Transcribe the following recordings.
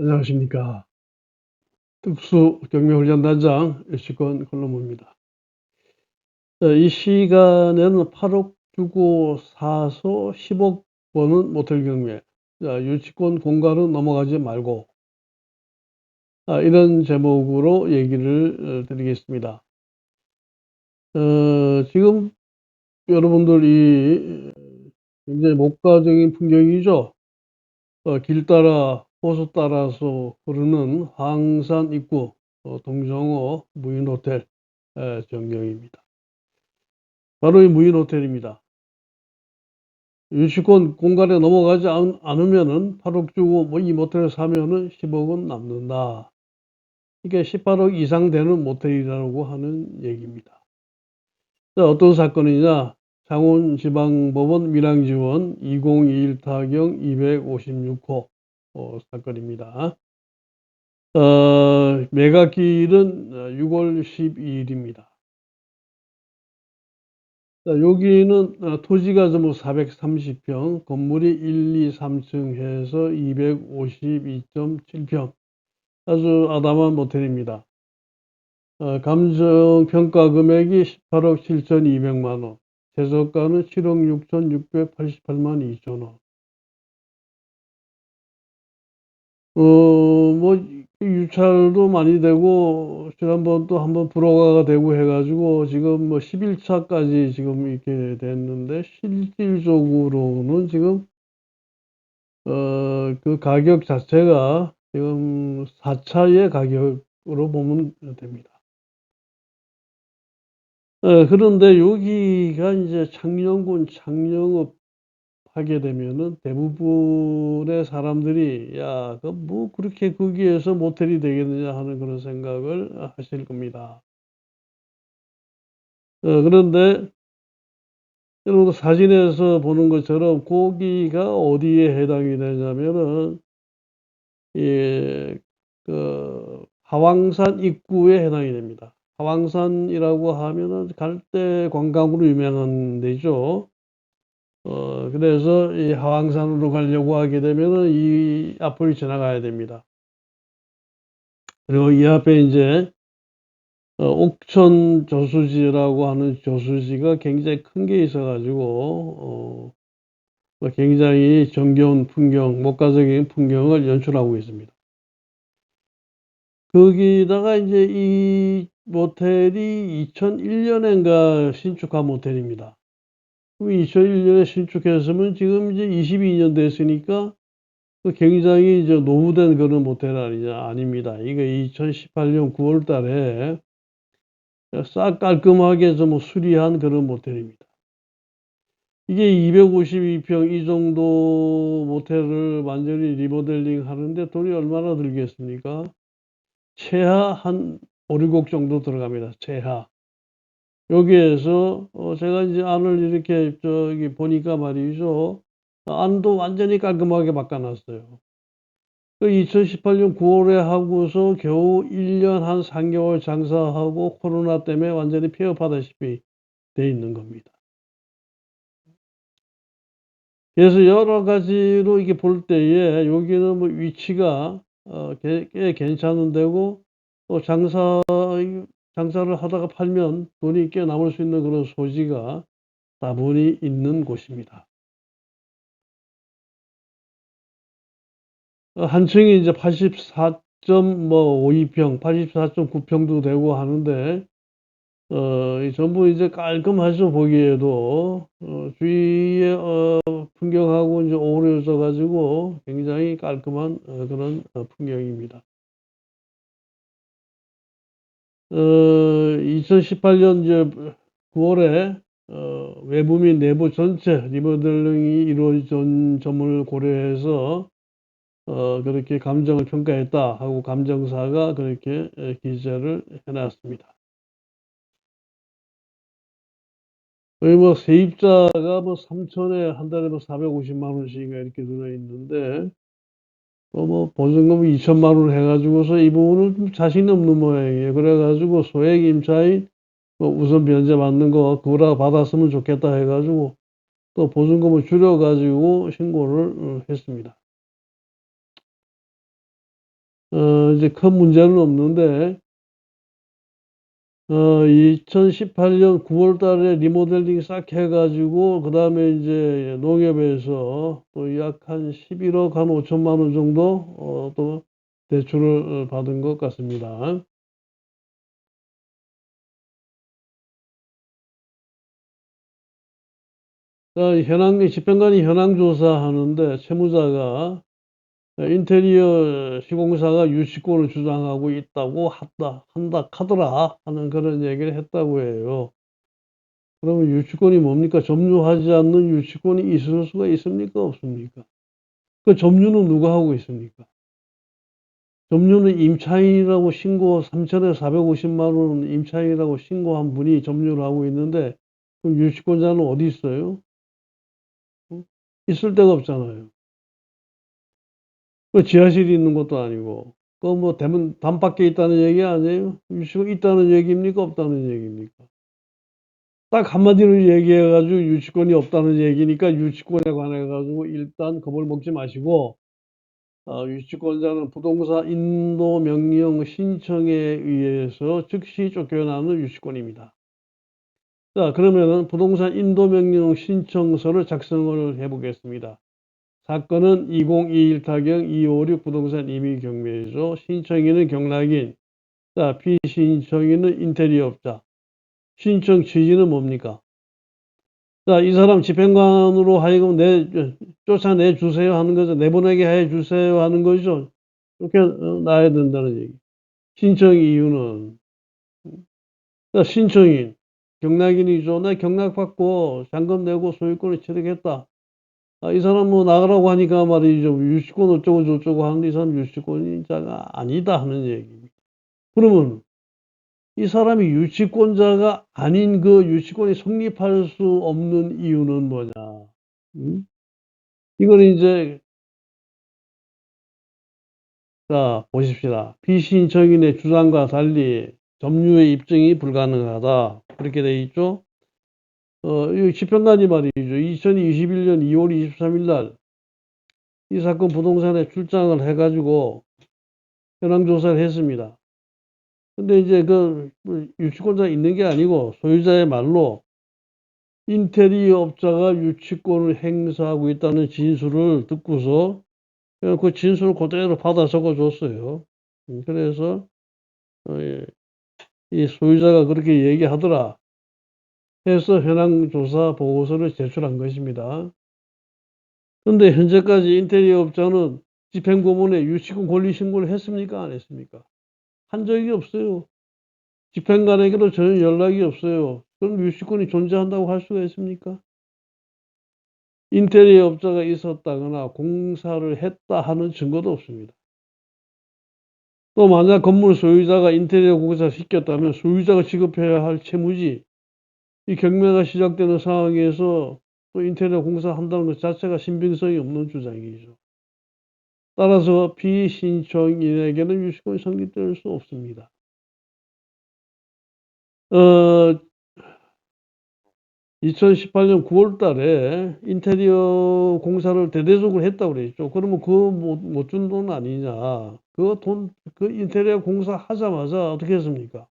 안녕하십니까. 특수 경매훈련단장 유치권 권로무입니다. 이 시간에는 8억 주고 사서 10억 버는 모텔 경매, 유치권 공갈은 넘어가지 말고, 이런 제목으로 얘기를 드리겠습니다. 지금 여러분들이 굉장히 목가적인 풍경이죠. 길 따라 호수 따라서 흐르는 황산 입구, 동정호 무인호텔 전경입니다. 바로 이 무인호텔입니다. 유치권 공간에 넘어가지 않으면은 8억 주고 뭐 이 모텔을 사면은 10억은 남는다. 이게 18억 이상 되는 모텔이라고 하는 얘기입니다. 자, 어떤 사건이냐? 창원지방법원 밀양지원 2021 타경 256호 사건입니다. 매각기일은 6월 12일입니다. 자, 여기는 토지가 전부 430평, 건물이 1, 2, 3층 해서 252.7평. 아주 아담한 모텔입니다. 감정평가 금액이 18억 7,200만 원, 최저가는 7억 6,688만 2천 원. 뭐 유찰도 많이 되고 지난번 또 한번 불허가가 되고 해가지고 지금 뭐 11차까지 지금 이렇게 됐는데, 실질적으로는 지금 그 가격 자체가 지금 4차의 가격으로 보면 됩니다. 그런데 여기가 이제 창녕군 창녕읍 하게 되면은 대부분의 사람들이 야, 그 뭐 그렇게 거기에서 모텔이 되겠느냐 하는 그런 생각을 하실 겁니다. 그런데 여러분 사진에서 보는 것처럼 거기가 어디에 해당이 되냐면은 예, 그 하왕산 입구에 해당이 됩니다. 하왕산이라고 하면은 갈대 관광으로 유명한 데죠. 그래서 이 하왕산으로 가려고 하게 되면은 이 앞을 지나가야 됩니다. 그리고 이 앞에 이제 옥천 저수지라고 하는 저수지가 굉장히 큰 게 있어가지고 뭐 굉장히 정겨운 풍경, 목가적인 풍경을 연출하고 있습니다. 거기다가 이제 이 모텔이 2001년인가 신축한 모텔입니다. 그럼 2001년에 신축했으면 지금 이제 22년 됐으니까 굉장히 이제 노후된 그런 모텔 아니냐? 아닙니다. 이게 2018년 9월 달에 싹 깔끔하게 좀 수리한 그런 모텔입니다. 이게 252평 이 정도 모텔을 완전히 리모델링 하는데 돈이 얼마나 들겠습니까? 최하 한 5, 6억 정도 들어갑니다. 최하. 여기에서 제가 이제 안을 이렇게 저기 보니까 말이죠. 안도 완전히 깔끔하게 바꿔놨어요. 그 2018년 9월에 하고서 겨우 1년 한 3개월 장사하고 코로나 때문에 완전히 폐업하다시피 돼 있는 겁니다. 그래서 여러 가지로 이게 볼 때에 여기는 뭐 위치가 꽤 괜찮은 데고, 또 장사를 하다가 팔면 돈이 꽤 남을 수 있는 그런 소지가 다분히 있는 곳입니다. 한 층이 이제 84.52평, 84.9평도 되고 하는데, 전부 이제 깔끔하죠, 보기에도. 주위에, 풍경하고 이제 어우러져 가지고 굉장히 깔끔한, 그런, 풍경입니다. 2018년 이제 9월에, 외부 및 내부 전체 리모델링이 이루어진 점을 고려해서, 그렇게 감정을 평가했다 하고 감정사가 그렇게 기재를 해놨습니다. 거의 뭐 세입자가 뭐 3천에 한 달에 뭐 450만 원씩 이렇게 들어있는데, 뭐 보증금 2천만 원 해가지고서 이 부분은 좀 자신 없는 모양이에요. 그래가지고 소액 임차인 뭐 우선 변제 받는 거 그거라 받았으면 좋겠다 해가지고 또 보증금을 줄여가지고 신고를 했습니다. 이제 큰 문제는 없는데, 2018년 9월 달에 리모델링 싹 해가지고, 그 다음에 이제 농협에서 또 약 한 11억 한 5천만 원 정도, 또 대출을 받은 것 같습니다. 자, 집행관이 현황 조사하는데 채무자가 인테리어 시공사가 유치권을 주장하고 있다고 한다 카더라 하는 그런 얘기를 했다고 해요. 그러면 유치권이 뭡니까? 점유하지 않는 유치권이 있을 수가 있습니까? 없습니까? 그 점유는 누가 하고 있습니까? 점유는 임차인이라고 3천에 450만 원 임차인이라고 신고한 분이 점유를 하고 있는데, 그럼 유치권자는 어디 있어요? 있을 데가 없잖아요. 그 지하실이 있는 것도 아니고, 그 뭐 대문 담밖에 있다는 얘기 아니에요? 유치권 있다는 얘기입니까? 없다는 얘기입니까? 딱 한마디로 얘기해가지고 유치권이 없다는 얘기니까 유치권에 관해가지고 일단 겁을 먹지 마시고, 유치권자는 부동산 인도 명령 신청에 의해서 즉시 쫓겨나는 유치권입니다. 자, 그러면은 부동산 인도 명령 신청서를 작성을 해보겠습니다. 사건은 2021 타경 256 부동산 임의 경매죠. 신청인은 경락인, 자, 피신청인은 인테리어업자. 신청 취지는 뭡니까? 자, 이 사람 집행관으로 하여금 쫓아내 주세요 하는 거죠. 내보내게 해 주세요 하는 거죠. 이렇게 나야 된다는 얘기. 신청 이유는, 자, 신청인, 경락인이죠. 나 경락받고 잔금 내고 소유권을 취득했다. 이 사람 뭐 나가라고 하니까 말이죠. 유치권 어쩌고 저쩌고 하는데 이 사람 유치권자가 아니다 하는 얘기입니다. 그러면 이 사람이 유치권자가 아닌 그 유치권이 성립할 수 없는 이유는 뭐냐? 음? 이걸 이제, 자, 보십시다. 피신청인의 주장과 달리 점유의 입증이 불가능하다. 그렇게 돼 있죠? 이 집행관이 말이죠. 2021년 2월 23일 날 이 사건 부동산에 출장을 해가지고 현황 조사를 했습니다. 근데 이제 유치권자 있는 게 아니고 소유자의 말로 인테리어 업자가 유치권을 행사하고 있다는 진술을 듣고서 그냥 그 진술을 그대로 받아 적어 줬어요. 그래서 예, 이 소유자가 그렇게 얘기하더라 해서 현황 조사 보고서를 제출한 것입니다. 그런데 현재까지 인테리어 업자는 집행부문에 유치권 권리 신고를 했습니까? 안 했습니까? 한 적이 없어요. 집행관에게도 전혀 연락이 없어요. 그럼 유치권이 존재한다고 할 수가 있습니까? 인테리어 업자가 있었다거나 공사를 했다 하는 증거도 없습니다. 또 만약 건물 소유자가 인테리어 공사를 시켰다면 소유자가 지급해야 할 채무지, 이 경매가 시작되는 상황에서 또 인테리어 공사한다는 것 자체가 신빙성이 없는 주장이죠. 따라서 피신청인에게는 유치권이 성립될 수 없습니다. 어, 2018년 9월 달에 인테리어 공사를 대대적으로 했다고 그랬죠. 그러면 그거 못 준 돈 아니냐. 그 인테리어 공사 하자마자 어떻게 했습니까?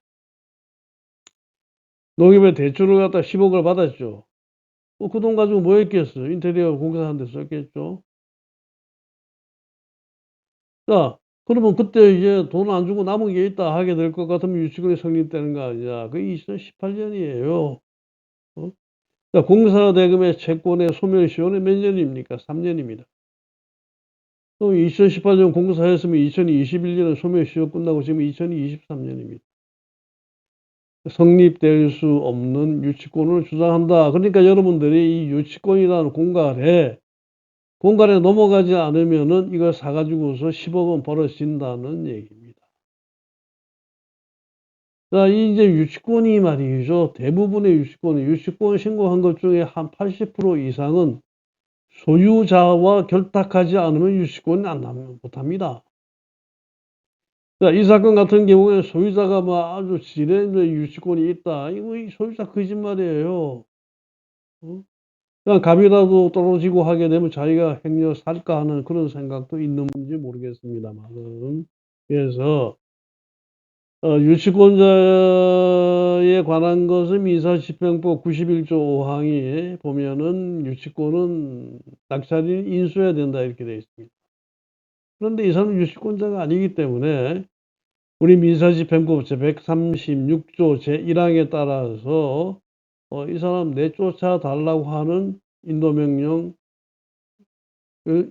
농협에 대출을 갖다 10억을 받았죠. 그 돈 가지고 뭐 했겠어요? 인테리어 공사하는 데 썼겠죠. 자, 그러면 그때 이제 돈 안 주고 남은 게 있다 하게 될 것 같으면 유치권이 성립되는 거 아니냐. 그게 2018년이에요. 자, 공사 대금의 채권의 소멸시효는 몇 년입니까? 3년입니다. 또 2018년 공사했으면 2021년에 소멸시효 끝나고 지금 2023년입니다. 성립될 수 없는 유치권을 주장한다. 그러니까 여러분들이 이 유치권이라는 공갈에 넘어가지 않으면은 이걸 사가지고서 10억 원 벌어진다는 얘기입니다. 자, 이제 유치권이 말이죠. 대부분의 유치권 신고한 것 중에 한 80% 이상은 소유자와 결탁하지 않으면 유치권이 못합니다. 자, 이 사건 같은 경우에 소유자가 뭐 아주 지레 유치권이 있다. 이거 소유자 거짓말이에요. 그냥 값이라도 떨어지고 하게 되면 자기가 행여 살까 하는 그런 생각도 있는지 모르겠습니다만. 그래서 유치권자에 관한 것은 민사집행법 91조 5항에 보면은 유치권은 낙찰인 인수해야 된다 이렇게 되어 있습니다. 그런데 이 사람은 유치권자가 아니기 때문에 우리 민사집행법 제136조 제1항에 따라서 이 사람 내쫓아 달라고 하는 인도명령을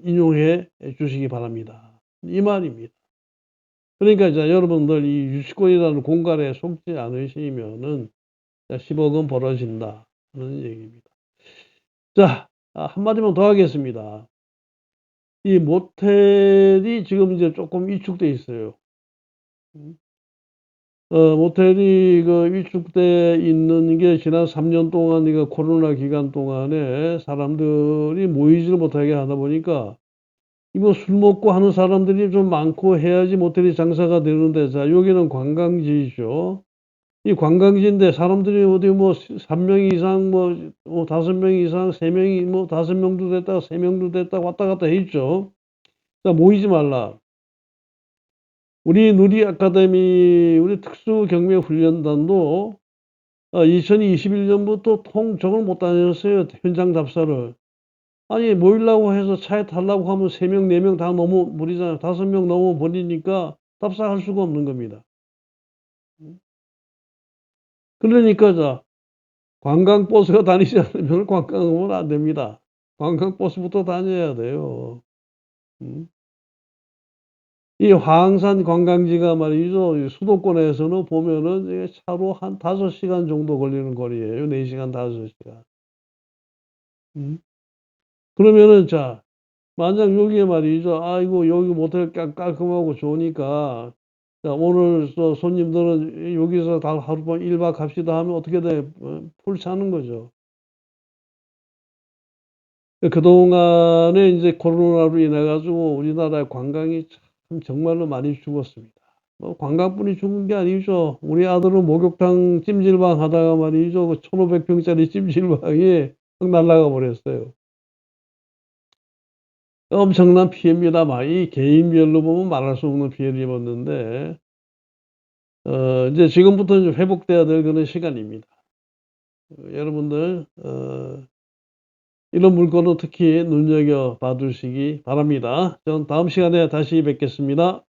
인용해 주시기 바랍니다. 이 말입니다. 그러니까 이제 여러분들 이 유치권이라는 공갈에 속지 않으시면은 10억은 벌어진다 하는 얘기입니다. 자, 한마디만 더 하겠습니다. 이 모텔이 지금 이제 조금 위축돼 있어요. 모텔이 위축돼 있는 게 지난 3년 동안 이거 코로나 기간 동안에 사람들이 모이지를 못하게 하다 보니까 이거 술 먹고 하는 사람들이 좀 많고 해야지 모텔이 장사가 되는데, 자, 여기는 관광지죠. 이 관광지인데 사람들이 어디 뭐 3명 이상 뭐 5명 이상 3명이 뭐 5명도 됐다가 3명도 됐다가 왔다 갔다 해 있죠. 자, 모이지 말라. 우리 누리 아카데미 우리 특수경매훈련단도 2021년부터 통정을 못 다녔어요. 현장 답사를. 아니 모이려고 해서 차에 타려고 하면 3명 4명 다 너무 무리잖아요. 5명 너무 버리니까 답사할 수가 없는 겁니다. 그러니까 자, 관광버스가 다니지 않으면 관광하면 안 됩니다. 관광버스부터 다녀야 돼요. 이 화항산 관광지가 말이죠. 수도권에서는 보면은 차로 한 5시간 정도 걸리는 거리예요. 4시간, 5시간. 그러면은 자, 만약 여기에 말이죠. 아이고, 여기 모텔 깔끔하고 좋으니까, 자, 오늘 손님들은 여기서 다 하룻밤 1박 합시다 하면 어떻게 돼? 풀 차는 거죠. 그동안에 이제 코로나로 인해 가지고 우리나라의 관광이 참 정말로 많이 죽었습니다. 뭐 관광뿐이 죽은 게 아니죠. 우리 아들은 목욕탕 찜질방 하다가 말이죠. 그 1,500평짜리 찜질방이 확 날아가 버렸어요. 엄청난 피해입니다. 이 개인별로 보면 말할 수 없는 피해를 입었는데, 이제 지금부터 좀 회복돼야 될 그런 시간입니다. 여러분들, 이런 물건은 특히 눈여겨 봐두시기 바랍니다. 전 다음 시간에 다시 뵙겠습니다.